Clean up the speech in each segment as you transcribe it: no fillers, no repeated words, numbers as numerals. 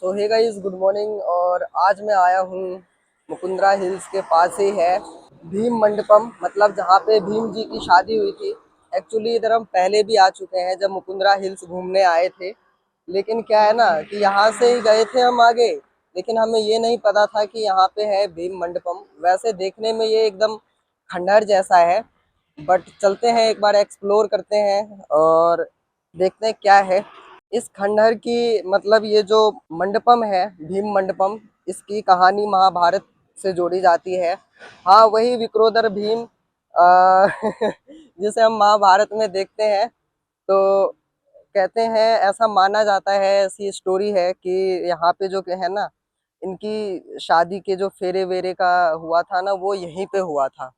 सो hey guys, good morning. और आज मैं आया हूँ मुकुंदरा हिल्स के पास ही है भीम मंडपम, मतलब जहाँ पे भीम जी की शादी हुई थी। एक्चुअली इधर हम पहले भी आ चुके हैं जब मुकुंदरा हिल्स घूमने आए थे, लेकिन क्या है ना कि यहाँ से ही गए थे हम आगे, लेकिन हमें ये नहीं पता था कि यहाँ पे है भीम मंडपम। वैसे देखने में ये एकदम खंडहर जैसा है, बट चलते हैं एक बार एक्सप्लोर करते हैं और देखते हैं क्या है इस खंडहर की। मतलब ये जो मंडपम है भीम मंडपम, इसकी कहानी महाभारत से जोड़ी जाती है। हाँ, वही विक्रोदर भीम जिसे हम महाभारत में देखते हैं। तो कहते हैं, ऐसा माना जाता है, ऐसी स्टोरी है कि यहाँ पे जो है ना, इनकी शादी के जो फेरे वेरे का हुआ था ना, वो यहीं पे हुआ था।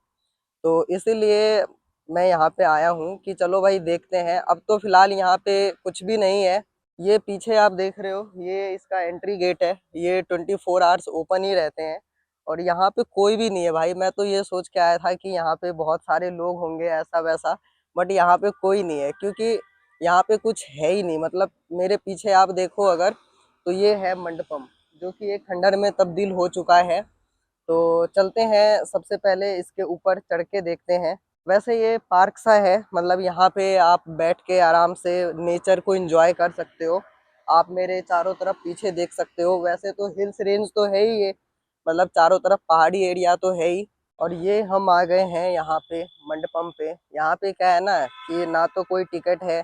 तो इसीलिए मैं यहाँ पे आया हूँ कि चलो भाई देखते हैं। अब तो फिलहाल यहाँ पे कुछ भी नहीं है। ये पीछे आप देख रहे हो, ये इसका एंट्री गेट है। ये 24 आवर्स ओपन ही रहते हैं और यहाँ पे कोई भी नहीं है भाई। मैं तो ये सोच के आया था कि यहाँ पे बहुत सारे लोग होंगे ऐसा वैसा, बट यहाँ पे कोई नहीं है क्योंकि यहाँ पे कुछ है ही नहीं। मतलब मेरे पीछे आप देखो अगर, तो ये है मंडपम जो कि एक खंडर में तब्दील हो चुका है। तो चलते हैं, सबसे पहले इसके ऊपर चढ़ के देखते हैं। वैसे ये पार्क सा है, मतलब यहाँ पे आप बैठ के आराम से नेचर को एंजॉय कर सकते हो। आप मेरे चारों तरफ पीछे देख सकते हो। वैसे तो हिल्स रेंज तो है ही ये, मतलब चारों तरफ पहाड़ी एरिया तो है ही। और ये हम आ गए हैं यहाँ पे मंडपम पे। यहाँ पे क्या है ना कि ना तो कोई टिकट है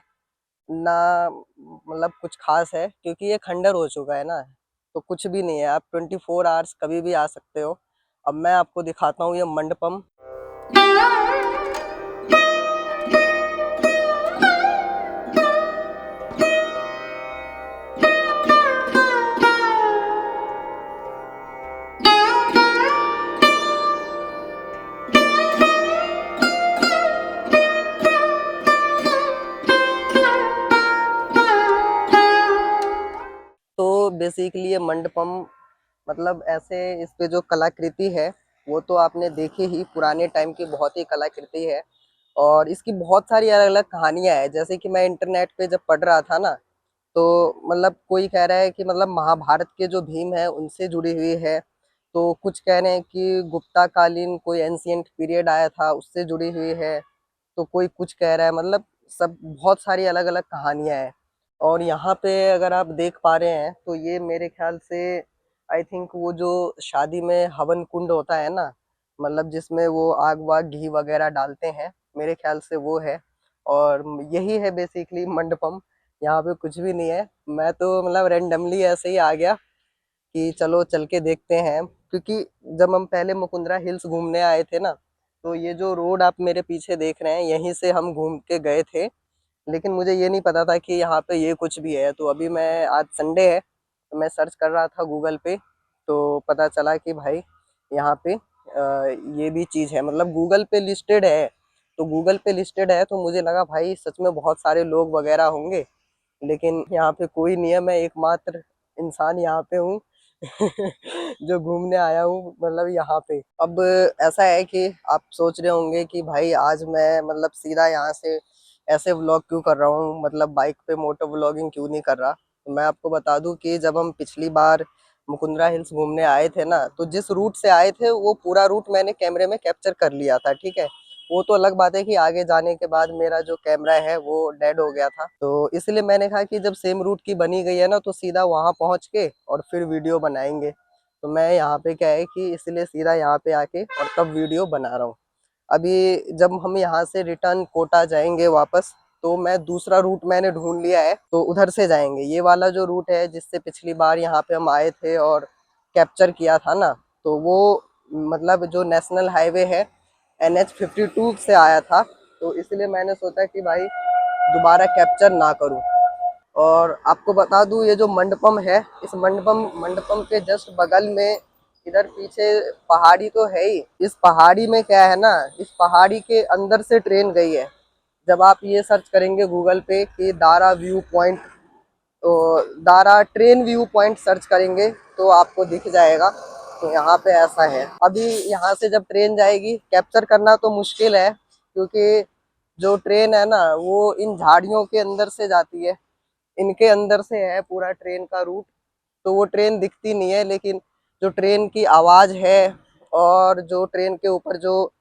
ना मतलब कुछ खास है, क्योंकि ये खंडर हो चुका है ना, तो कुछ भी नहीं है। आप 24 आवर्स कभी भी आ सकते हो। अब मैं आपको दिखाता हूँ ये मंडपम। तो बेसिकली ये मंडपम, मतलब ऐसे इस पे जो कलाकृति है वो तो आपने देखी ही, पुराने टाइम की बहुत ही कलाकृति है। और इसकी बहुत सारी अलग अलग कहानियां हैं। जैसे कि मैं इंटरनेट पे जब पढ़ रहा था ना, तो मतलब कोई कह रहा है कि मतलब महाभारत के जो भीम है उनसे जुड़ी हुई है। तो कुछ कह रहे हैं कि गुप्ता कालीन कोई एंशियंट पीरियड आया था उससे जुड़ी हुई है। तो कोई कुछ कह रहा है, मतलब सब बहुत सारी अलग अलग कहानियां हैं। और यहाँ पे अगर आप देख पा रहे हैं तो ये मेरे ख्याल से, आई थिंक वो जो शादी में हवन कुंड होता है ना, मतलब जिसमें वो आग वाग घी वगैरह डालते हैं, मेरे ख्याल से वो है। और यही है बेसिकली मंडपम। यहाँ पे कुछ भी नहीं है। मैं तो मतलब रेंडमली ऐसे ही आ गया कि चलो चल के देखते हैं, क्योंकि जब हम पहले मुकुंदरा हिल्स घूमने आए थे ना, तो ये जो रोड आप मेरे पीछे देख रहे हैं यहीं से हम घूम के गए थे। लेकिन मुझे ये नहीं पता था कि यहाँ पे ये कुछ भी है। तो अभी मैं, आज संडे है तो मैं सर्च कर रहा था गूगल पे, तो पता चला कि भाई यहाँ पे ये भी चीज़ है, मतलब गूगल पे लिस्टेड है। तो गूगल पे लिस्टेड है तो मुझे लगा भाई सच में बहुत सारे लोग वगैरह होंगे, लेकिन यहाँ पे कोई नहीं है। मैं एकमात्र इंसान यहाँ पे हूँ जो घूमने आया हूँ, मतलब यहाँ पे। अब ऐसा है कि आप सोच रहे होंगे कि भाई आज मैं मतलब सीधा यहाँ से ऐसे व्लॉग क्यों कर रहा हूँ, मतलब बाइक पे मोटो व्लॉगिंग क्यों नहीं कर रहा। तो मैं आपको बता दूं कि जब हम पिछली बार मुकुंदरा हिल्स घूमने आए थे ना, तो जिस रूट से आए थे वो पूरा रूट मैंने कैमरे में कैप्चर कर लिया था, ठीक है। वो तो अलग बात है कि आगे जाने के बाद मेरा जो कैमरा है वो डेड हो गया था। तो इसलिए मैंने कहा कि जब सेम रूट की बनी गई है ना, तो सीधा वहां पहुंच के और फिर वीडियो बनाएंगे। तो मैं यहाँ पे क्या है कि इसलिए सीधा यहाँ पे आके और तब वीडियो बना रहा हूँ। अभी जब हम यहाँ से रिटर्न कोटा जाएंगे वापस, तो मैं दूसरा रूट मैंने ढूंढ लिया है, तो उधर से जाएंगे। ये वाला जो रूट है जिससे पिछली बार यहाँ पे हम आए थे और कैप्चर किया था ना, तो वो मतलब जो नेशनल हाईवे है NH 52 से आया था। तो इसलिए मैंने सोचा कि भाई दोबारा कैप्चर ना करूं। और आपको बता दूं, ये जो मंडपम है, इस मंडपम मंडपम के जस्ट बगल में इधर पीछे पहाड़ी तो है ही। इस पहाड़ी में क्या है ना, इस पहाड़ी के अंदर से ट्रेन गई है। जब आप ये सर्च करेंगे गूगल पे कि दारा व्यू पॉइंट, तो Dara train view point search करेंगे तो आपको दिख जाएगा। तो यहाँ पे ऐसा है। अभी यहाँ से जब ट्रेन जाएगी, कैप्चर करना तो मुश्किल है, क्योंकि जो ट्रेन है ना वो इन झाड़ियों के अंदर से जाती है। इनके अंदर से है पूरा ट्रेन का रूट। तो वो ट्रेन दिखती नहीं है, लेकिन जो ट्रेन की आवाज़ है और जो ट्रेन के ऊपर जो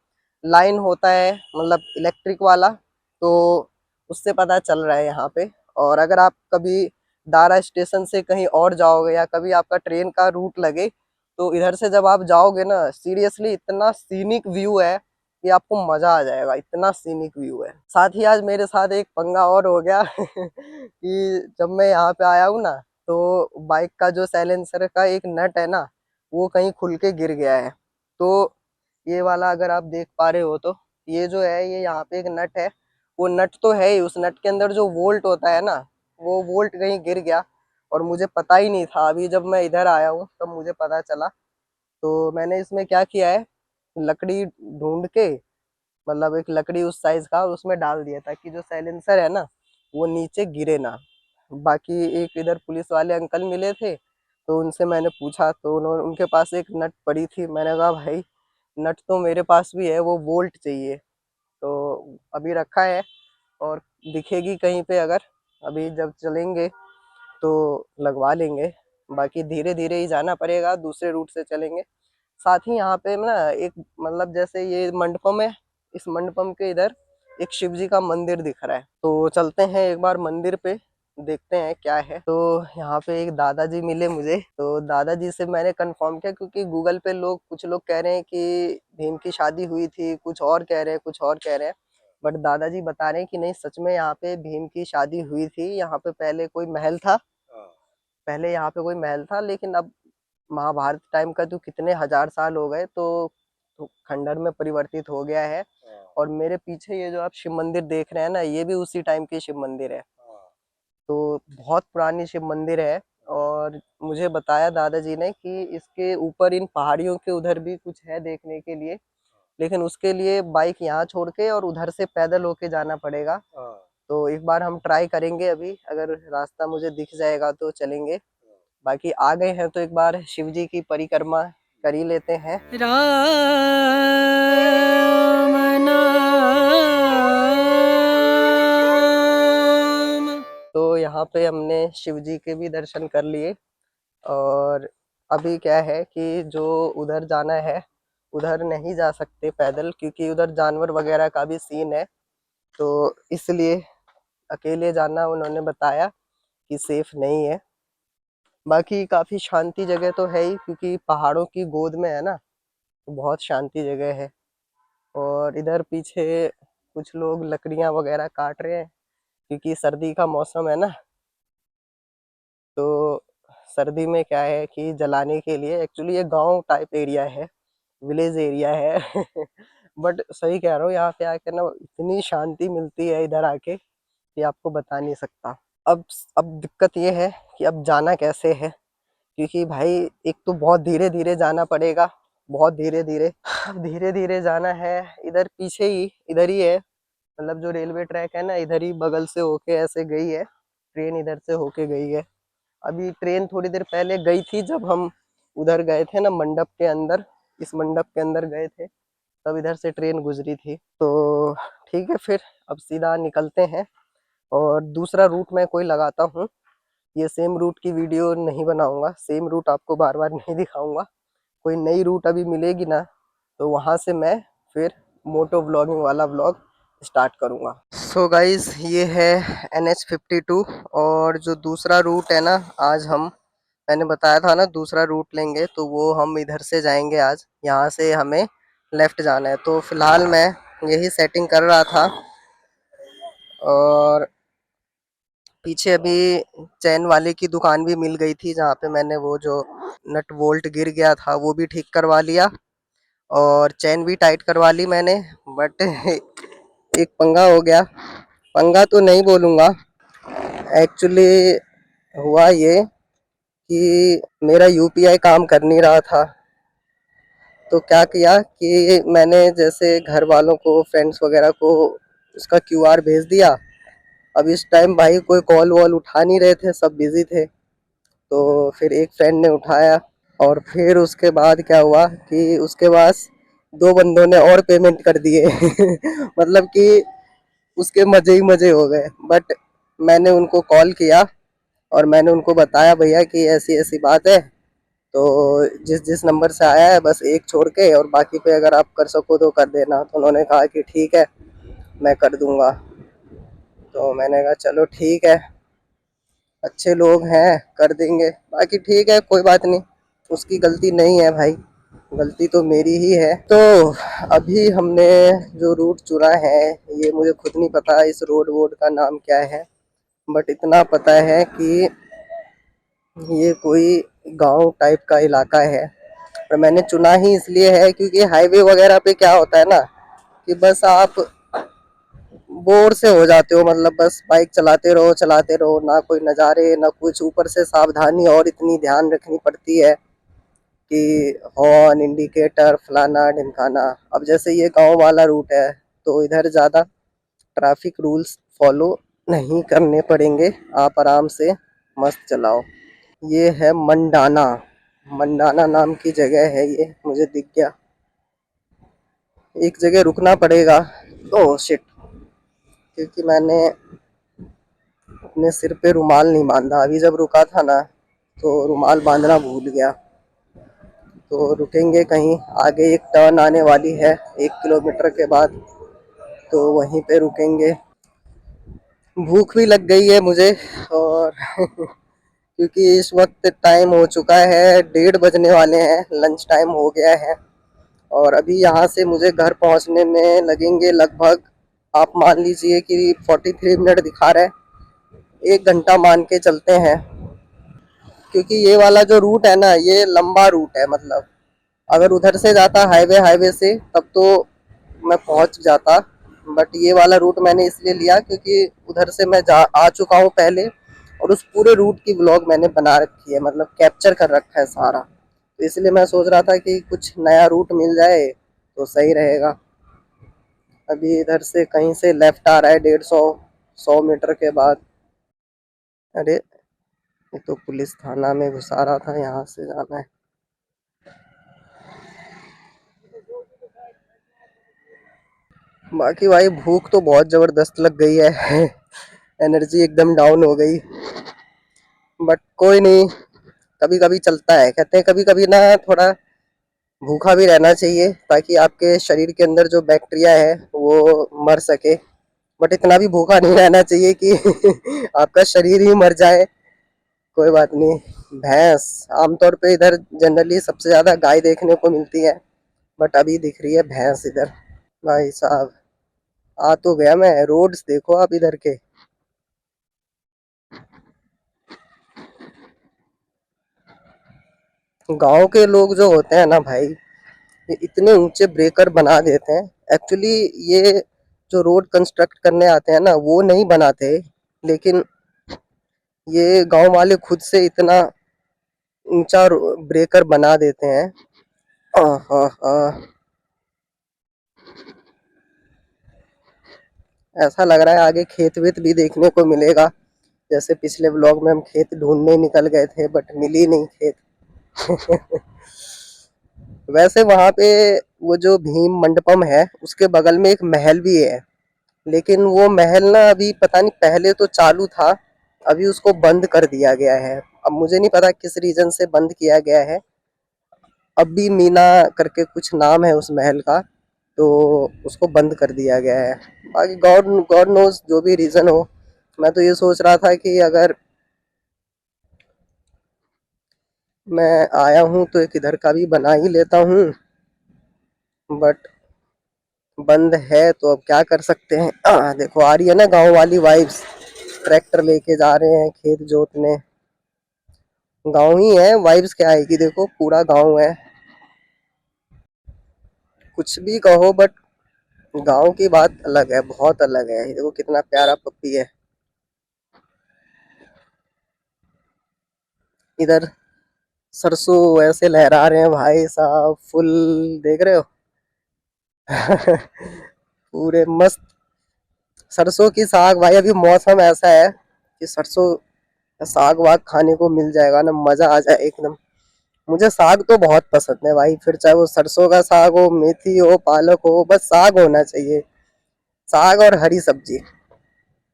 लाइन होता है मतलब इलेक्ट्रिक वाला, तो उससे पता चल रहा है यहाँ पे। और अगर आप कभी दारा स्टेशन से कहीं और जाओगे या कभी आपका ट्रेन का रूट लगे, तो इधर से जब आप जाओगे ना, सीरियसली इतना सीनिक व्यू है कि आपको मजा आ जाएगा, इतना सीनिक व्यू है। साथ ही आज मेरे साथ एक पंगा और हो गया कि जब मैं यहाँ पे आया हूँ ना, तो बाइक का जो साइलेंसर का एक नट है ना, वो कहीं खुल के गिर गया है। तो ये वाला अगर आप देख पा रहे हो, तो ये जो है, ये यहाँ पे एक नट है, वो नट तो है ही, उस नट के अंदर जो वोल्ट होता है ना, वो वोल्ट कहीं गिर गया और मुझे पता ही नहीं था। अभी जब मैं इधर आया हूँ तब मुझे पता चला। तो मैंने इसमें क्या किया है, लकड़ी ढूंढ के, मतलब एक लकड़ी उस साइज का उसमें डाल दिया ताकि जो साइलेंसर है ना, वो नीचे गिरे ना। बाकी एक इधर पुलिस वाले अंकल मिले थे, तो उनसे मैंने पूछा, तो उन्होंने, उनके पास एक नट पड़ी थी। मैंने कहा भाई नट तो मेरे पास भी है, वो वोल्ट चाहिए। तो अभी रखा है और दिखेगी कहीं पे अगर, अभी जब चलेंगे तो लगवा लेंगे। बाकी धीरे धीरे ही जाना पड़ेगा, दूसरे रूट से चलेंगे। साथ ही यहाँ पे ना एक, मतलब जैसे ये मंडपम है, इस मंडपम के इधर एक शिव जी का मंदिर दिख रहा है, तो चलते हैं एक बार मंदिर पे, देखते हैं क्या है। तो यहाँ पे एक दादाजी मिले मुझे, तो दादाजी से मैंने कंफर्म किया, क्योंकि गूगल पे लोग, कुछ लोग कह रहे हैं कि भीम की शादी हुई थी, कुछ और कह रहे हैं, कुछ और कह रहे हैं। बट दादाजी बता रहे हैं कि नहीं, सच में यहाँ पे भीम की शादी हुई थी। यहाँ पे पहले कोई महल था, पहले यहाँ पे कोई महल था, लेकिन अब महाभारत टाइम का तो कितने हजार साल हो गए, तो खंडर में परिवर्तित हो गया है। और मेरे पीछे ये जो आप शिव मंदिर देख रहे हैं ना, ये भी उसी टाइम की शिव मंदिर है। तो बहुत पुरानी शिव मंदिर है। और मुझे बताया दादाजी ने कि इसके ऊपर इन पहाड़ियों के उधर भी कुछ है देखने के लिए, लेकिन उसके लिए बाइक यहाँ छोड़ के और उधर से पैदल होके जाना पड़ेगा। तो एक बार हम ट्राई करेंगे, अभी अगर रास्ता मुझे दिख जाएगा तो चलेंगे। बाकी आ गए हैं तो एक बार शिव जी की परिक्रमा कर ही लेते हैं। राम नाम। तो यहाँ पे हमने शिव जी के भी दर्शन कर लिए। और अभी क्या है कि जो उधर जाना है, उधर नहीं जा सकते पैदल, क्योंकि उधर जानवर वगैरह का भी सीन है। तो इसलिए अकेले जाना उन्होंने बताया कि सेफ नहीं है। बाकी काफी शांति जगह तो है ही, क्योंकि पहाड़ों की गोद में है ना, तो बहुत शांति जगह है। और इधर पीछे कुछ लोग लकड़ियां वगैरह काट रहे हैं, क्योंकि सर्दी का मौसम है ना, तो सर्दी में क्या है कि जलाने के लिए, एक्चुअली ये गांव टाइप एरिया है, विलेज एरिया है बट सही कह रहा हूँ, यहाँ पे आके ना इतनी शांति मिलती है इधर आके कि आपको बता नहीं सकता। अब अब दिक्कत ये है कि अब जाना कैसे है, क्योंकि भाई एक तो बहुत धीरे धीरे जाना पड़ेगा, बहुत धीरे धीरे, धीरे धीरे जाना है। इधर पीछे ही, इधर ही है, मतलब जो रेलवे ट्रैक है ना, इधर ही बगल से होके ऐसे गई है ट्रेन, इधर से होके गई है। अभी ट्रेन थोड़ी देर पहले गई थी, जब हम उधर गए थे ना मंडप के अंदर, इस मंडप के अंदर गए थे, तब इधर से ट्रेन गुजरी थी। तो ठीक है, फिर अब सीधा निकलते हैं और दूसरा रूट मैं कोई लगाता हूँ। ये सेम रूट की वीडियो नहीं बनाऊंगा, सेम रूट आपको बार बार नहीं दिखाऊंगा। कोई नई रूट अभी मिलेगी ना, तो वहां से मैं फिर मोटो व्लॉगिंग वाला व्लॉग स्टार्ट करूंगा। सो गाइज, ये है NH52। और जो दूसरा रूट है ना, आज हम, मैंने बताया था ना दूसरा रूट लेंगे, तो वो हम इधर से जाएंगे आज। यहाँ से हमें लेफ्ट जाना है, तो फिलहाल मैं यही सेटिंग कर रहा था। और पीछे अभी चैन वाले की दुकान भी मिल गई थी, जहाँ पे मैंने वो जो नट बोल्ट गिर गया था वो भी ठीक करवा लिया और चैन भी टाइट करवा ली मैंने। बट एक पंगा हो गया, पंगा तो नहीं बोलूँगा, एक्चुअली हुआ ये कि मेरा UPI काम कर नहीं रहा था। तो क्या किया कि मैंने जैसे घर वालों को, फ्रेंड्स वगैरह को उसका QR भेज दिया। अब इस टाइम भाई कोई कॉल वॉल उठा नहीं रहे थे, सब बिजी थे। तो फिर एक फ्रेंड ने उठाया और फिर उसके बाद क्या हुआ कि उसके पास दो बंदों ने और पेमेंट कर दिए मतलब कि उसके मजे ही मजे हो गए। बट मैंने उनको कॉल किया और मैंने उनको बताया भैया कि ऐसी ऐसी बात है, तो जिस जिस नंबर से आया है बस एक छोड़ के और बाकी पे अगर आप कर सको तो कर देना। तो उन्होंने कहा कि ठीक है मैं कर दूंगा। तो मैंने कहा चलो ठीक है, अच्छे लोग हैं कर देंगे। बाकी ठीक है कोई बात नहीं, उसकी गलती नहीं है भाई, गलती तो मेरी ही है। तो अभी हमने जो रूट चुना है, ये मुझे खुद नहीं पता इस रोड वोड का नाम क्या है, बट इतना पता है कि ये कोई गांव टाइप का इलाका है। और मैंने चुना ही इसलिए है क्योंकि हाईवे वगैरह पे क्या होता है ना कि बस आप बोर से हो जाते हो, मतलब बस बाइक चलाते रहो, ना कोई नज़ारे ना कुछ, ऊपर से सावधानी और इतनी ध्यान रखनी पड़ती है कि हॉर्न इंडिकेटर फलाना ढिमकाना। अब जैसे ये गांव वाला रूट है तो इधर ज़्यादा ट्रैफिक रूल्स फॉलो नहीं करने पड़ेंगे, आप आराम से मस्त चलाओ। ये है मंडाना, मंडाना नाम की जगह है ये, मुझे दिख गया। एक जगह रुकना पड़ेगा। ओह शिट, क्योंकि मैंने अपने सिर पे रुमाल नहीं बांधा, अभी जब रुका था ना तो रुमाल बांधना भूल गया। तो रुकेंगे कहीं आगे, एक टर्न आने वाली है 1 किलोमीटर के बाद, तो वहीं पे रुकेंगे। भूख भी लग गई है मुझे, और क्योंकि इस वक्त टाइम हो चुका है, 1:30 बजने वाले हैं, लंच टाइम हो गया है। और अभी यहाँ से मुझे घर पहुँचने में लगेंगे लगभग, आप मान लीजिए कि 43 मिनट दिखा रहा है, 1 घंटा मान के चलते हैं। क्योंकि ये वाला जो रूट है ना ये लंबा रूट है, मतलब अगर उधर से जाता हाईवे हाईवे से तब तो मैं पहुंच जाता, बट ये वाला रूट मैंने इसलिए लिया क्योंकि उधर से मैं जा आ चुका हूँ पहले, और उस पूरे रूट की व्लॉग मैंने बना रखी है, मतलब कैप्चर कर रखा है सारा। तो इसलिए मैं सोच रहा था कि कुछ नया रूट मिल जाए तो सही रहेगा। अभी इधर से कहीं से लेफ्ट आ रहा है 150-100 मीटर के बाद। अरे ये तो पुलिस थाना में घुसा रहा था, यहाँ से जाना है। बाकी भाई भूख तो बहुत जबरदस्त लग गई है एनर्जी एकदम डाउन हो गई, बट कोई नहीं, कभी कभी चलता है। कहते हैं कभी कभी ना थोड़ा भूखा भी रहना चाहिए ताकि आपके शरीर के अंदर जो बैक्टीरिया है वो मर सके, बट इतना भी भूखा नहीं रहना चाहिए कि आपका शरीर ही मर जाए। कोई बात नहीं। भैंस, आमतौर पे इधर जनरली सबसे ज्यादा गाय देखने को मिलती है, बट अभी दिख रही है भैंस इधर। भाई साहब आ तो गया मैं, रोड्स देखो आप इधर के। गांव के लोग जो होते हैं ना भाई, ये इतने ऊंचे ब्रेकर बना देते हैं। एक्चुअली ये जो रोड कंस्ट्रक्ट करने आते हैं ना वो नहीं बनाते, लेकिन ये गांव वाले खुद से इतना ऊंचा ब्रेकर बना देते हैं। आहा, ऐसा लग रहा है आगे खेत वेत भी देखने को मिलेगा, जैसे पिछले व्लॉग में हम खेत ढूंढने निकल गए थे बट मिली नहीं खेत वैसे वहां पे वो जो भीम मंडपम है उसके बगल में एक महल भी है, लेकिन वो महल ना अभी पता नहीं, पहले तो चालू था, अभी उसको बंद कर दिया गया है। अब मुझे नहीं पता किस रीजन से बंद किया गया है। अभी मीना करके कुछ नाम है उस महल का, तो उसको बंद कर दिया गया है। बाकी गॉड गॉड नोज जो भी रीजन हो। मैं तो ये सोच रहा था कि अगर मैं आया हूँ तो एक इधर का भी बना ही लेता हूँ, बट बंद है तो अब क्या कर सकते हैं। देखो आ रही है ना गांव वाली वाइब्स, ट्रैक्टर लेके जा रहे हैं खेत जोतने। गांव ही है, वाइब्स क्या आएगी, देखो पूरा गांव है। कुछ भी कहो बट गांव की बात अलग है, बहुत अलग है। ये देखो कितना प्यारा पप्पी है। इधर सरसों ऐसे लहरा रहे हैं भाई साहब, फुल देख रहे हो पूरे मस्त सरसों की साग। भाई अभी मौसम ऐसा है कि सरसों का साग वाग खाने को मिल जाएगा ना, मजा आ जाए एकदम। मुझे साग तो बहुत पसंद है भाई, फिर चाहे वो सरसों का साग हो, मेथी हो, पालक हो, बस साग होना चाहिए। साग और हरी सब्जी,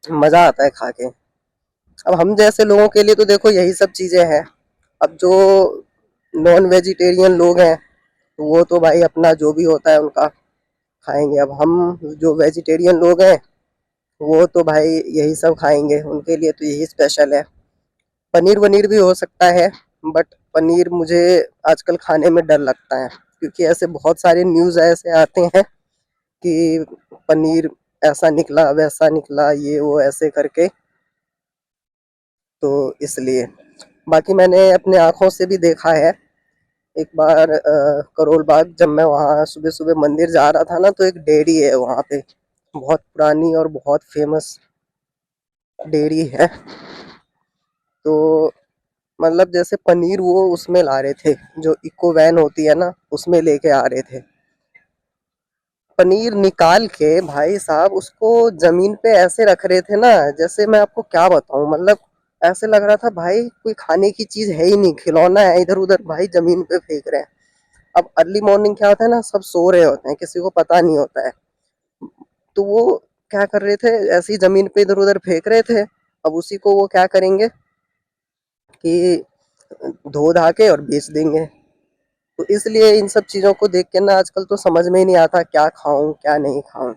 मजा आता है खा के। अब हम जैसे लोगों के लिए तो देखो यही सब चीजें हैं। अब जो नॉन वेजिटेरियन लोग हैं तो वो तो भाई अपना जो भी होता है उनका खाएंगे। अब हम जो वेजिटेरियन लोग हैं वो तो भाई यही सब खाएंगे, उनके लिए तो यही स्पेशल है। पनीर वनीर भी हो सकता है, बट पनीर मुझे आजकल खाने में डर लगता है, क्योंकि ऐसे बहुत सारे न्यूज़ ऐसे आते हैं कि पनीर ऐसा निकला वैसा निकला ये वो ऐसे करके, तो इसलिए। बाकी मैंने अपने आंखों से भी देखा है। एक बार करोल बाग जब मैं वहाँ सुबह सुबह मंदिर जा रहा था ना, तो एक डेयरी है वहाँ पे, बहुत पुरानी और बहुत फेमस डेयरी है। तो मतलब जैसे पनीर वो उसमें ला रहे थे, जो इको वैन होती है ना उसमें लेके आ रहे थे। पनीर निकाल के भाई साहब उसको जमीन पे ऐसे रख रहे थे ना, जैसे मैं आपको क्या बताऊं, मतलब ऐसे लग रहा था भाई कोई खाने की चीज है ही नहीं, खिलौना है, इधर उधर भाई जमीन पे फेंक रहे हैं। अब अर्ली मॉर्निंग क्या होता है ना, सब सो रहे होते हैं, किसी को पता नहीं होता है, तो वो क्या कर रहे थे, ऐसी जमीन पे इधर उधर फेंक रहे थे। अब उसी को वो क्या करेंगे कि धो धा के और बेच देंगे। तो इसलिए इन सब चीजों को देख के ना आजकल तो समझ में ही नहीं आता क्या खाऊं क्या नहीं खाऊं।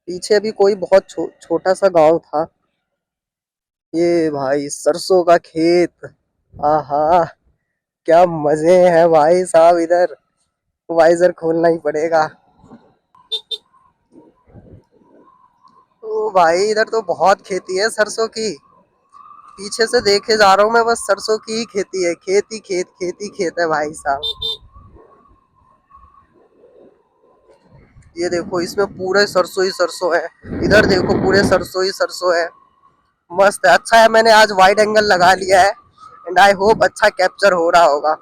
पीछे भी कोई बहुत छोटा सा गांव था। ये भाई सरसों का खेत, आहा क्या मजे हैं भाई साहब इधर। वाइजर खोलना ही पड़ेगा। ओ भाई इधर तो बहुत खेती है सरसों की। पीछे से देखे जा रहा हूँ मैं, बस सरसों की ही खेती है, खेती खेत खेती खेत है भाई साहब। ये देखो इसमें पूरे सरसों ही सरसों है। इधर देखो पूरे सरसों ही सरसों है। मस्त है, अच्छा है मैंने आज वाइड एंगल लगा लिया है, एंड आई होप अच्छा कैप्चर हो रहा होगा।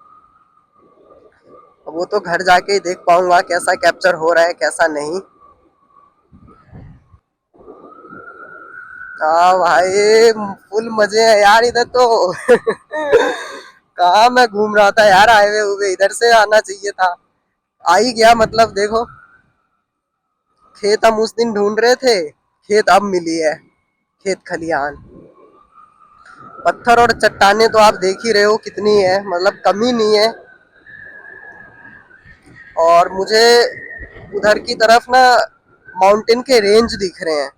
वो तो घर जाके ही देख पाऊंगा कैसा कैप्चर हो रहा है कैसा नहीं। हाँ भाई फुल मजे है यार इधर तो। कहाँ मैं घूम रहा था यार, हाईवे हुए इधर से आना चाहिए था। आ ही गया, मतलब देखो खेत हम उस दिन ढूंढ रहे थे, खेत अब मिली है, खेत खलिहान। पत्थर और चट्टाने तो आप देख ही रहे हो कितनी है, मतलब कमी नहीं है। और मुझे उधर की तरफ ना माउंटेन के रेंज दिख रहे हैं।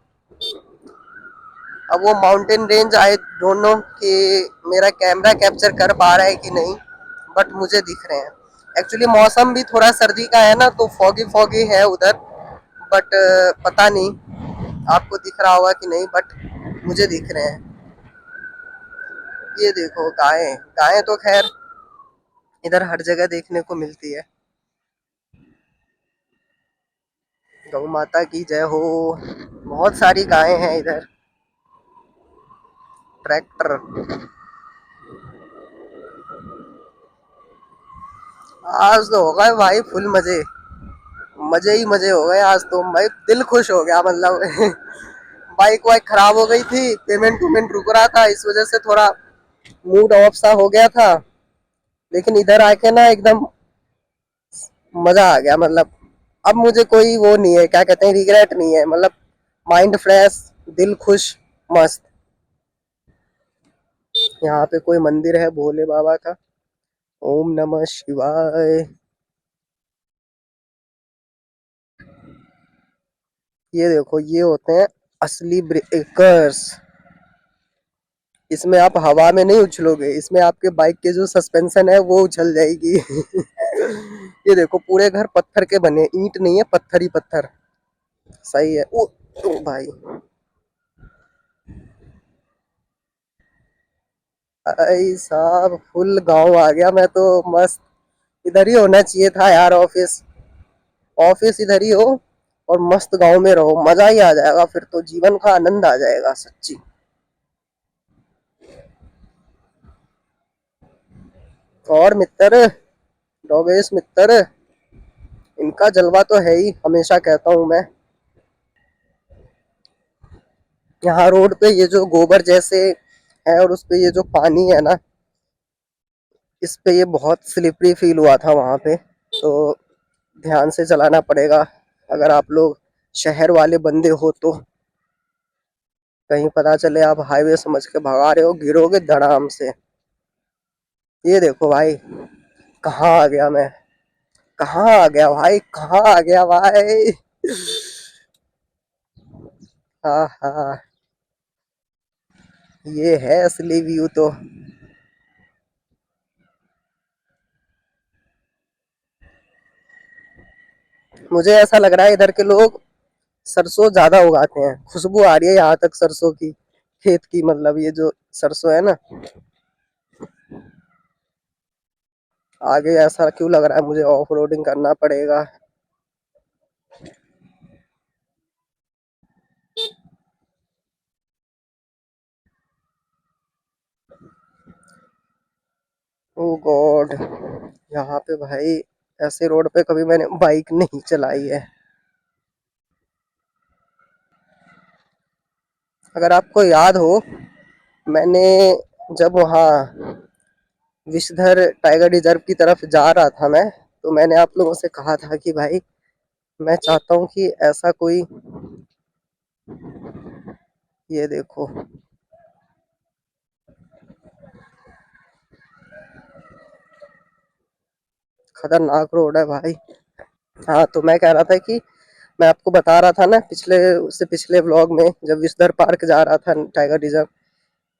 अब वो mountain range I don't know कि मेरा कैमरा कैप्चर कर पा रहा है कि नहीं, बट मुझे दिख रहे हैं। एक्चुअली मौसम भी थोड़ा सर्दी का है ना, तो फॉगी फॉगी है उधर, बट पता नहीं आपको दिख रहा होगा कि नहीं, बट मुझे दिख रहे हैं। ये देखो गायें, गायें तो खैर इधर हर जगह देखने को मिलती है। गौ माता की जय हो। बहुत सारी गायें हैं इधर। ट्रैक्टर। आज तो होगा भाई फुल मजे, मजे ही मजे हो गए आज तो भाई, दिल खुश हो गया मतलब। बाइक वाइक खराब हो गई थी, पेमेंट वेमेंट रुक रहा था, इस वजह से थोड़ा मूड ऑफ सा हो गया था। लेकिन इधर आके ना एकदम मजा आ गया, मतलब अब मुझे कोई वो नहीं है, क्या कहते हैं, रिग्रेट नहीं है, मतलब माइंड फ्रेश, दिल खुश, मस्त। यहाँ पे कोई मंदिर है भोले बाबा का। ओम नमः शिवाय। ये देखो ये होते हैं असली ब्रेकर्स। इसमें आप हवा में नहीं उछलोगे, इसमें आपके बाइक के जो सस्पेंशन है वो उछल जाएगी। ये देखो पूरे घर पत्थर के बने, ईंट नहीं है, पत्थर ही पत्थर। सही है। ओ भाई, भाई साहब फुल गांव आ गया मैं तो। मस्त, इधर ही होना चाहिए था यार ऑफिस, ऑफिस इधर ही हो और मस्त गांव में रहो, मजा ही आ जाएगा, फिर तो जीवन का आनंद आ जाएगा सच्ची। और मित्र, डोगेश मित्र, इनका जलवा तो है ही, हमेशा कहता हूँ मैं। यहाँ रोड पे ये जो गोबर जैसे है और उस पे ये जो पानी है ना, इस पे ये बहुत स्लिपरी फील हुआ था वहां पे, तो ध्यान से चलाना पड़ेगा। अगर आप लोग शहर वाले बंदे हो तो कहीं पता चले आप हाईवे समझ के भगा रहे हो, गिरोगे धड़ाम से। ये देखो भाई, कहाँ आ गया मैं, कहाँ आ गया भाई, कहाँ आ गया भाई। हाँ हाँ, ये है असली व्यू तो। मुझे ऐसा लग रहा है इधर के लोग सरसों ज्यादा उगाते हैं, खुशबू आ रही है यहाँ तक सरसों की, खेत की, मतलब ये जो सरसों है ना। आगे ऐसा क्यों लग रहा है मुझे ऑफ रोडिंग करना पड़ेगा। ओ गॉड, यहाँ पे भाई ऐसे रोड पे कभी मैंने बाइक नहीं चलाई है। अगर आपको याद हो, मैंने जब वहाँ विषधर टाइगर रिजर्व की तरफ जा रहा था मैं, तो मैंने आप लोगों से कहा था कि भाई मैं चाहता हूँ कि ऐसा कोई, ये देखो खतरनाक रोड है भाई। हाँ, तो मैं कह रहा था कि मैं आपको बता रहा था ना पिछले, उससे पिछले व्लॉग में, जब विषधर पार्क जा रहा था टाइगर रिजर्व,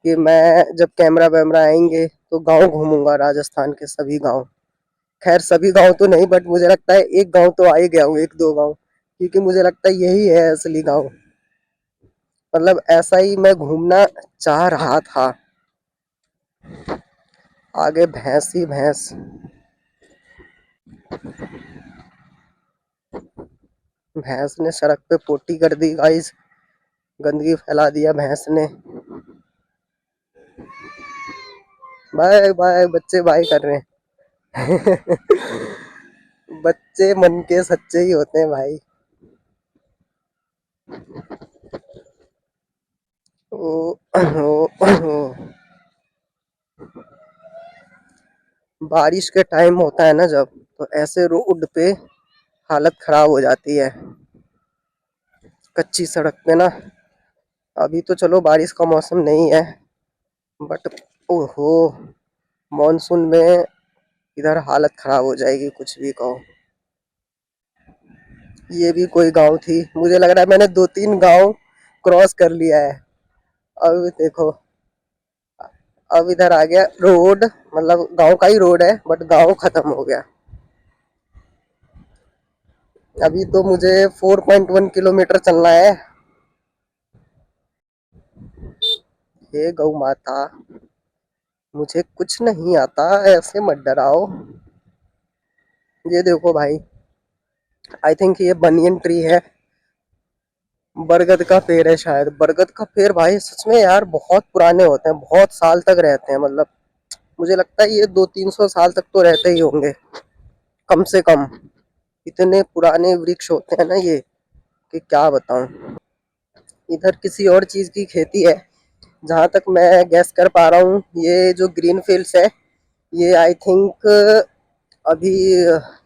कि मैं जब कैमरा वैमरा आएंगे तो गांव घूमूंगा, राजस्थान के सभी गांव। खैर सभी गांव तो नहीं, बट मुझे लगता है एक गांव तो आ ही गया हूँ, एक दो गांव, क्योंकि मुझे लगता है यही है असली गांव। मतलब ऐसा ही मैं घूमना चाह रहा था। आगे भैंस ही भैंस, भैंस ने सड़क पे पोटी कर दी गाइस, गंदगी फैला दिया भैंस ने। बाय बाय, बच्चे बाय कर रहे हैं। बच्चे मन के सच्चे ही होते हैं भाई। ओ, ओ, बारिश के टाइम होता है ना जब, तो ऐसे रोड पे हालत खराब हो जाती है, कच्ची सड़क पे ना। अभी तो चलो बारिश का मौसम नहीं है, बट ओहो, मॉनसून में इधर हालत खराब हो जाएगी, कुछ भी कहो। ये भी कोई गांव थी, मुझे लग रहा है मैंने दो तीन गांव क्रॉस कर लिया है। अब देखो, अब इधर आ गया रोड, मतलब गांव का ही रोड है, बट गांव खत्म हो गया। अभी तो मुझे 4.1 किलोमीटर चलना है। हे गौ माता, मुझे कुछ नहीं आता, ऐसे मत डराओ। ये देखो भाई, आई थिंक ये बनियन ट्री है, बरगद का पेड़ है शायद। बरगद का पेड़ भाई सच में यार बहुत पुराने होते हैं, बहुत साल तक रहते हैं, मतलब मुझे लगता है ये 200-300 साल तक तो रहते ही होंगे, कम से कम। इतने पुराने वृक्ष होते हैं ना ये, कि क्या बताऊं। इधर किसी और चीज की खेती है, जहां तक मैं गैस कर पा रहा हूँ। ये जो ग्रीन फील्ड्स है, ये आई थिंक अभी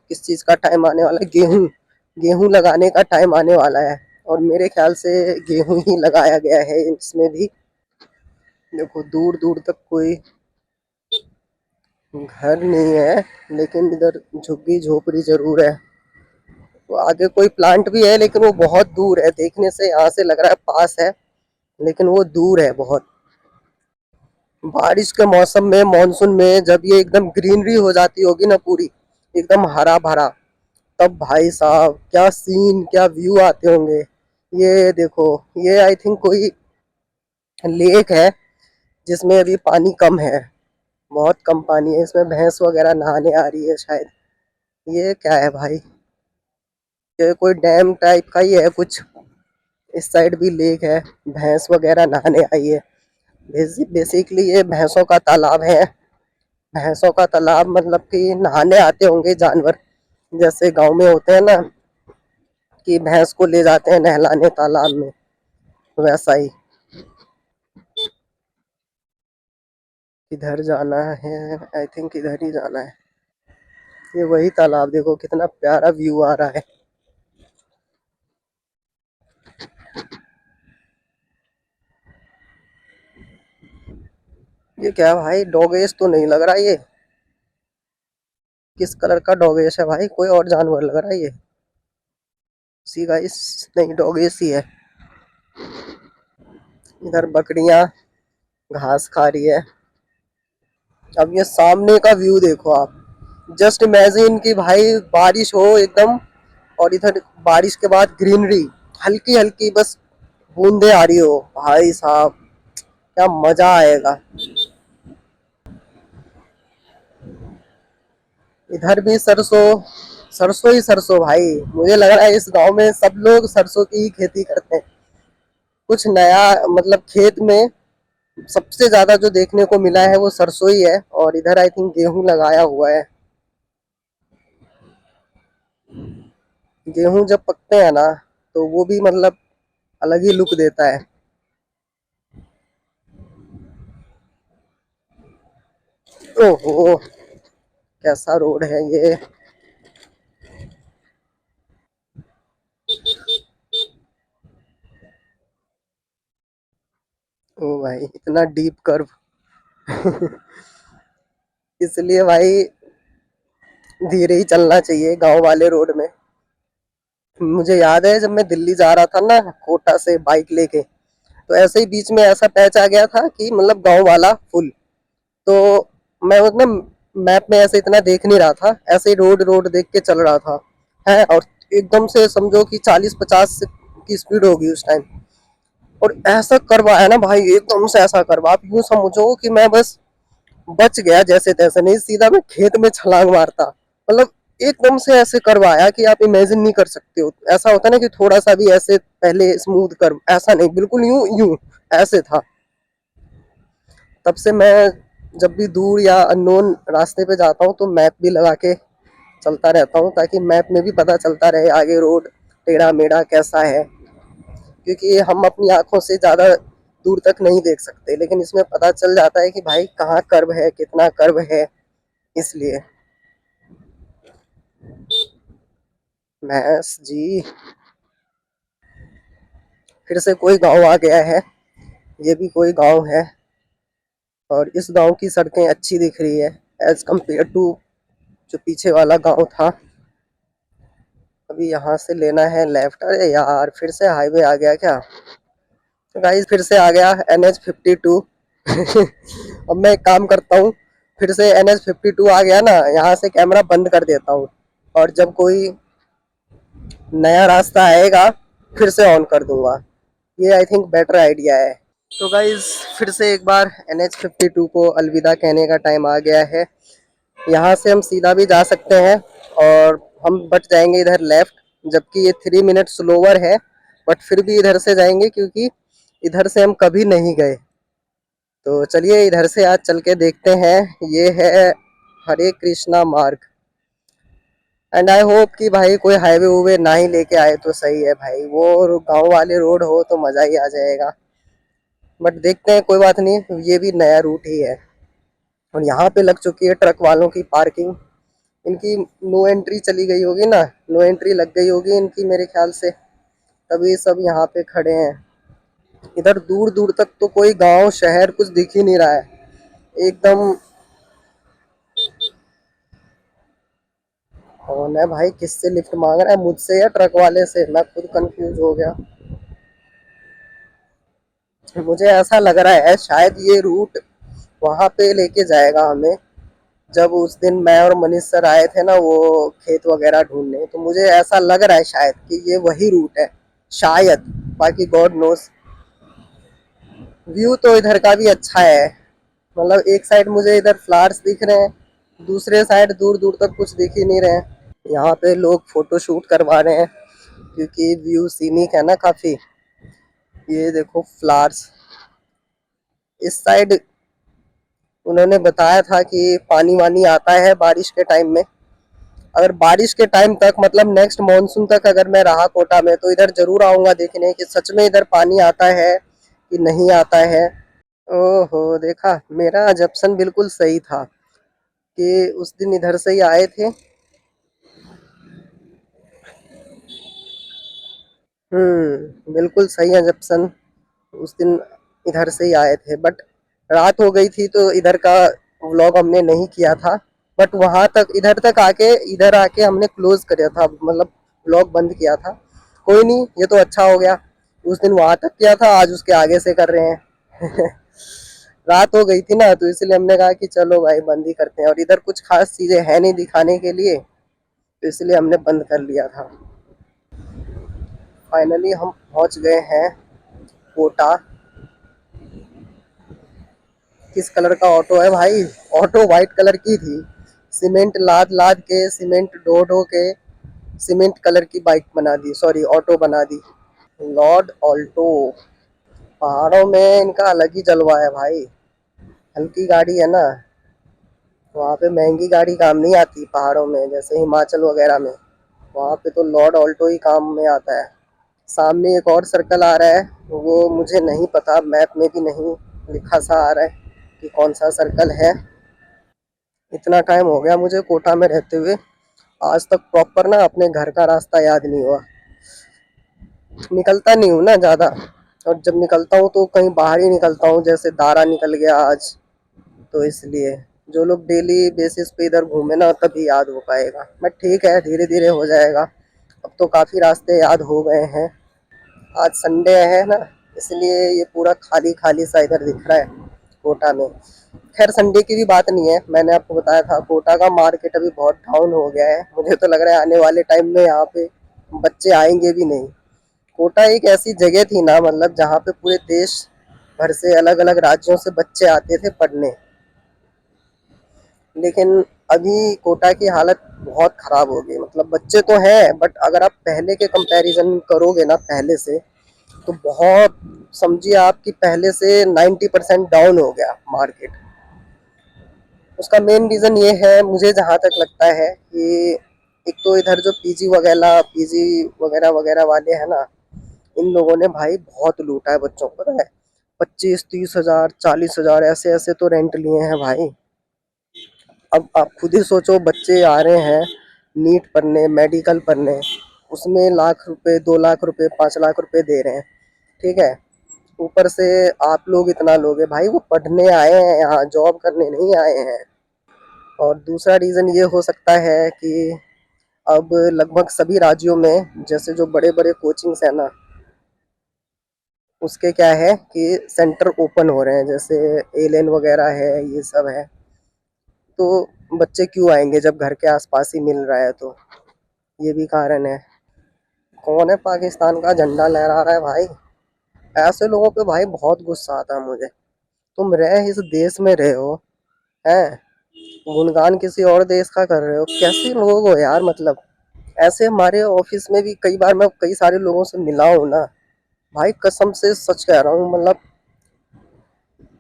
किस चीज का टाइम आने वाला है, गेहूं, गेहूं लगाने का टाइम आने वाला है। और मेरे ख्याल से गेहूं ही लगाया गया है इसमें भी। देखो दूर दूर तक कोई घर नहीं है, लेकिन इधर झुग्गी झोपड़ी जरूर है। तो आगे कोई प्लांट भी है, लेकिन वो बहुत दूर है, देखने से यहाँ से लग रहा है पास है, लेकिन वो दूर है बहुत। बारिश के मौसम में, मानसून में, जब ये एकदम ग्रीनरी हो जाती होगी ना पूरी, एकदम हरा भरा, तब भाई साहब क्या सीन, क्या व्यू आते होंगे। ये देखो, ये आई थिंक कोई लेक है, जिसमें अभी पानी कम है, बहुत कम पानी है इसमें, भैंस वगैरह नहाने आ रही है शायद। ये क्या है भाई, ये कोई डैम टाइप का ही है कुछ। इस साइड भी लेक है, भैंस वगैरह नहाने आई है। बेसिकली ये भैंसों का तालाब है। भैंसों का तालाब मतलब कि नहाने आते होंगे जानवर, जैसे गांव में होते हैं ना, कि भैंस को ले जाते हैं नहलाने तालाब में, वैसा ही। इधर जाना है, आई थिंक इधर ही जाना है। ये वही तालाब, देखो कितना प्यारा व्यू आ रहा है। ये क्या है भाई, डॉगेश तो नहीं लग रहा ये। किस कलर का डॉगेश है भाई, कोई और जानवर लग रहा है ये। सी गाइस, नहीं डॉगेश ही है। इधर बकरियां घास खा रही है। अब ये सामने का व्यू देखो आप, जस्ट इमेजिन कि भाई बारिश हो एकदम, और इधर बारिश के बाद ग्रीनरी, हल्की हल्की बस बूंदे आ रही हो, भाई साहब क्या मजा आएगा। इधर भी सरसों, सरसों ही सरसों भाई। मुझे लग रहा है इस गांव में सब लोग सरसों की ही खेती करते हैं। कुछ नया मतलब खेत में सबसे ज्यादा जो देखने को मिला है वो सरसों ही है, और इधर आई थिंक गेहूं लगाया हुआ है। गेहूं जब पकते हैं ना तो वो भी मतलब अलग ही लुक देता है। ओहो, कैसा रोड है ये। ओ भाई इतना डीप कर्व। इसलिए भाई धीरे ही चलना चाहिए गांव वाले रोड में। मुझे याद है जब मैं दिल्ली जा रहा था ना कोटा से बाइक लेके, तो ऐसे ही बीच में ऐसा पैच आ गया था कि मतलब गांव वाला फुल। तो मैं उसमें मैप में ऐसे इतना देख नहीं रहा था, ऐसे ही रोड रोड देख के चल रहा था है, और एकदम से समझो कि 40-50 की स्पीड होगी उस टाइम, और ऐसा करवा है ना भाई, एकदम से ऐसा करवा, आप यूं समझो कि मैं बस बच गया जैसे तैसे, नहीं सीधा मैं खेत में छलांग मारता। मतलब एकदम से ऐसे करवाया कि आप इमेजिन नहीं कर सकते हो। ऐसा होता ना कि थोड़ा सा भी ऐसे पहले स्मूथ कर, ऐसा नहीं, बिल्कुल यूं यूं ऐसे था। तब से मैं जब भी दूर या अननोन रास्ते पे जाता हूँ तो मैप भी लगा के चलता रहता हूँ, ताकि मैप में भी पता चलता रहे आगे रोड टेढ़ा मेढ़ा कैसा है। क्योंकि हम अपनी आंखों से ज्यादा दूर तक नहीं देख सकते, लेकिन इसमें पता चल जाता है कि भाई कहाँ कर्व है, कितना कर्व है, इसलिए। भैंस जी, फिर से कोई गांव आ गया है। ये भी कोई गांव है, और इस गांव की सड़कें अच्छी दिख रही है एज कम्पेयर टू जो पीछे वाला गांव था। अभी यहाँ से लेना है लेफ्ट। अरे यार फिर से हाईवे आ गया क्या। तो गाइस फिर से आ गया NH52। अब मैं एक काम करता हूँ, फिर से NH52 आ गया ना, यहाँ से कैमरा बंद कर देता हूँ, और जब कोई नया रास्ता आएगा फिर से ऑन कर दूंगा। ये आई थिंक बेटर आइडिया है। तो गाइज फिर से एक बार NH52 को अलविदा कहने का टाइम आ गया है। यहाँ से हम सीधा भी जा सकते हैं, और हम बट जाएंगे इधर लेफ्ट, जबकि ये 3 मिनट स्लोवर है, बट फिर भी इधर से जाएंगे क्योंकि इधर से हम कभी नहीं गए। तो चलिए इधर से आज चल के देखते हैं। ये है हरे कृष्णा मार्ग। एंड आई होप कि भाई कोई हाईवे वूवे ना ही लेके आए तो सही है भाई, वो गांव वाले रोड हो तो मजा ही आ जाएगा। बट देखते हैं, कोई बात नहीं, ये भी नया रूट ही है। और यहाँ पे लग चुकी है ट्रक वालों की पार्किंग। इनकी नो एंट्री चली गई होगी ना, नो एंट्री लग गई होगी इनकी मेरे ख्याल से, तभी सब यहाँ पे खड़े हैं। इधर दूर दूर तक तो कोई गांव शहर कुछ दिख ही नहीं रहा है एकदम। कौन है भाई, किससे लिफ्ट मांग रहा है, मुझसे या ट्रक वाले से, मैं खुद कंफ्यूज हो गया। मुझे ऐसा लग रहा है शायद ये रूट वहां पे लेके जाएगा हमें। जब उस दिन मैं और मनीष सर आए थे ना वो खेत वगैरह ढूंढने, तो मुझे ऐसा लग रहा है शायद कि ये वही रूट है, शायद। बाकी गॉड नोस। व्यू तो इधर का भी अच्छा है, मतलब एक साइड मुझे इधर फ्लावर्स दिख रहे हैं, दूसरे साइड दूर दूर तक कुछ दिख ही नहीं रहे हैं। यहाँ पे लोग फोटो शूट करवा रहे हैं क्योंकि व्यू सीनिक है ना काफी। ये देखो फ्लावर्स, इस साइड उन्होंने बताया था कि पानी वानी आता है बारिश के टाइम में। अगर बारिश के टाइम तक मतलब नेक्स्ट मॉनसून तक अगर मैं रहा कोटा में, तो इधर जरूर आऊंगा देखने कि सच में इधर पानी आता है कि नहीं आता है। ओहो, देखा मेरा जप्सन बिल्कुल सही था कि उस दिन इधर से ही आए थे। बिल्कुल सही है जप्सन, उस दिन इधर से ही आए थे, बट रात हो गई थी तो इधर का व्लॉग हमने नहीं किया था, बट वहां तक इधर तक आके इधर आके हमने क्लोज किया था, मतलब व्लॉग बंद किया था। कोई नहीं, ये तो अच्छा हो गया। उस दिन वहां तक किया था, आज उसके आगे से कर रहे हैं। रात हो गई थी ना, तो इसलिए हमने कहा कि चलो भाई बंद ही करते हैं, और इधर कुछ खास चीजें है नहीं दिखाने के लिए, तो इसलिए हमने बंद कर लिया था। फाइनली हम पहुंच गए हैं कोटा। किस कलर का ऑटो है भाई? ऑटो वाइट कलर की थी। सीमेंट लाद लाद के, सीमेंट ढो ढो के सीमेंट कलर की बाइक बना दी, सॉरी ऑटो बना दी। Lord Alto. पहाड़ों में इनका अलग ही जलवा है भाई। हल्की गाड़ी है ना, वहाँ पे महंगी गाड़ी काम नहीं आती पहाड़ों में, जैसे हिमाचल वगैरह में। वहाँ पे तो लॉर्ड ऑल्टो ही काम में आता है। सामने एक और सर्कल आ रहा है, वो मुझे नहीं पता, मैप में भी नहीं लिखा सा आ रहा है कि कौन सा सर्कल है। इतना टाइम हो गया मुझे कोटा में रहते हुए, आज तक प्रॉपर ना अपने घर का रास्ता याद नहीं हुआ। निकलता नहीं हूँ ना ज़्यादा, और जब निकलता हूँ तो कहीं बाहर ही निकलता हूँ, जैसे दारा निकल गया आज, तो इसलिए जो लोग डेली बेसिस पे इधर घूमे ना तभी याद हो पाएगा, बट ठीक है धीरे धीरे हो जाएगा। अब तो काफ़ी रास्ते याद हो गए हैं। आज संडे है ना, इसलिए ये पूरा खाली खाली सा इधर दिख रहा है कोटा में। खैर संडे की भी बात नहीं है, मैंने आपको बताया था कोटा का मार्केट अभी बहुत डाउन हो गया है। मुझे तो लग रहा है आने वाले टाइम में यहाँ पे बच्चे आएंगे भी नहीं। कोटा एक ऐसी जगह थी ना, मतलब जहाँ पे पूरे देश भर से अलग अलग राज्यों से बच्चे आते थे पढ़ने। लेकिन अभी कोटा की हालत बहुत खराब हो गई, मतलब बच्चे तो हैं बट अगर आप पहले के कंपैरिजन करोगे ना पहले से, तो बहुत, समझिए आपकी पहले से 90% डाउन हो गया मार्केट। उसका मेन रीज़न ये है, मुझे जहाँ तक लगता है कि एक तो इधर जो पीजी वगैरह वगैरह वाले हैं ना, इन लोगों ने भाई बहुत लूटा है बच्चों को, पता है? 25-30 हजार 40 हजार ऐसे ऐसे तो रेंट लिए हैं भाई। अब आप खुद ही सोचो, बच्चे आ रहे हैं नीट पढ़ने, मेडिकल पढ़ने, उसमें लाख रुपए, 2 लाख रुपए, 5 लाख रुपए दे रहे हैं। ठीक है, ऊपर से आप लोग इतना लोगे भाई, वो पढ़ने आए हैं यहाँ, जॉब करने नहीं आए हैं। और दूसरा रीज़न ये हो सकता है कि अब लगभग सभी राज्यों में जैसे जो बड़े बड़े कोचिंग्स हैं ना, उसके क्या है कि सेंटर ओपन हो रहे हैं, जैसे एलेन वगैरह है, ये सब है। तो बच्चे क्यों आएंगे जब घर के आसपास ही मिल रहा है, तो ये भी कारण है। कौन है पाकिस्तान का झंडा लहरा रहा है भाई? ऐसे लोगों पे भाई बहुत गुस्सा आता है मुझे। तुम रह इस देश में रहे हो, हैं, गुणगान किसी और देश का कर रहे हो, कैसे लोग हो यार? मतलब ऐसे हमारे ऑफिस में भी कई बार मैं कई सारे लोगों से मिला हूँ ना भाई, कसम से सच कह रहा हूँ, मतलब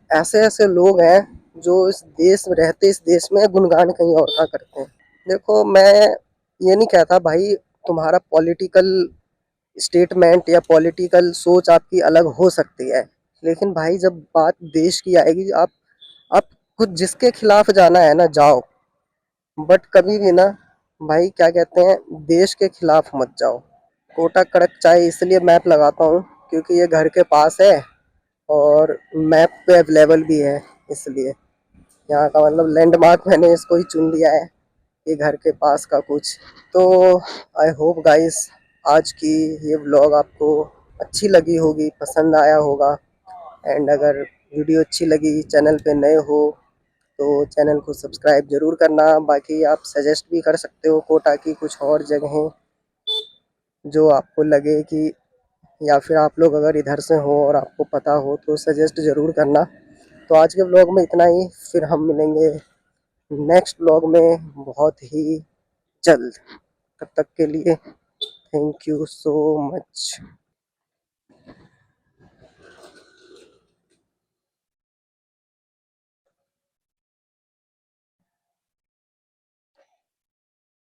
ऐसे ऐसे लोग हैं जो इस देश में रहते, इस देश में गुणगान कहीं और का करते हैं। देखो मैं ये नहीं कहता भाई, तुम्हारा पॉलिटिकल स्टेटमेंट या पॉलिटिकल सोच आपकी अलग हो सकती है, लेकिन भाई जब बात देश की आएगी, आप कुछ जिसके खिलाफ जाना है ना जाओ, बट कभी भी ना भाई क्या कहते हैं, देश के खिलाफ मत जाओ। कोटा कड़क चाय इसलिए मैप लगाता हूँ क्योंकि ये घर के पास है, और मैप पे अवेलेबल भी है, इसलिए यहाँ का मतलब लैंडमार्क मैंने इसको ही चुन लिया है, ये घर के पास का कुछ। तो आई होप गाइस आज की ये व्लॉग आपको अच्छी लगी होगी, पसंद आया होगा। एंड अगर वीडियो अच्छी लगी, चैनल पे नए हो तो चैनल को सब्सक्राइब ज़रूर करना। बाकी आप सजेस्ट भी कर सकते हो कोटा की कुछ और जगहें जो आपको लगे कि, या फिर आप लोग अगर इधर से हो और आपको पता हो तो सजेस्ट ज़रूर करना। तो आज के व्लॉग में इतना ही, फिर हम मिलेंगे नेक्स्ट व्लॉग में बहुत ही जल्द। तब तक के लिए थैंक यू सो मच।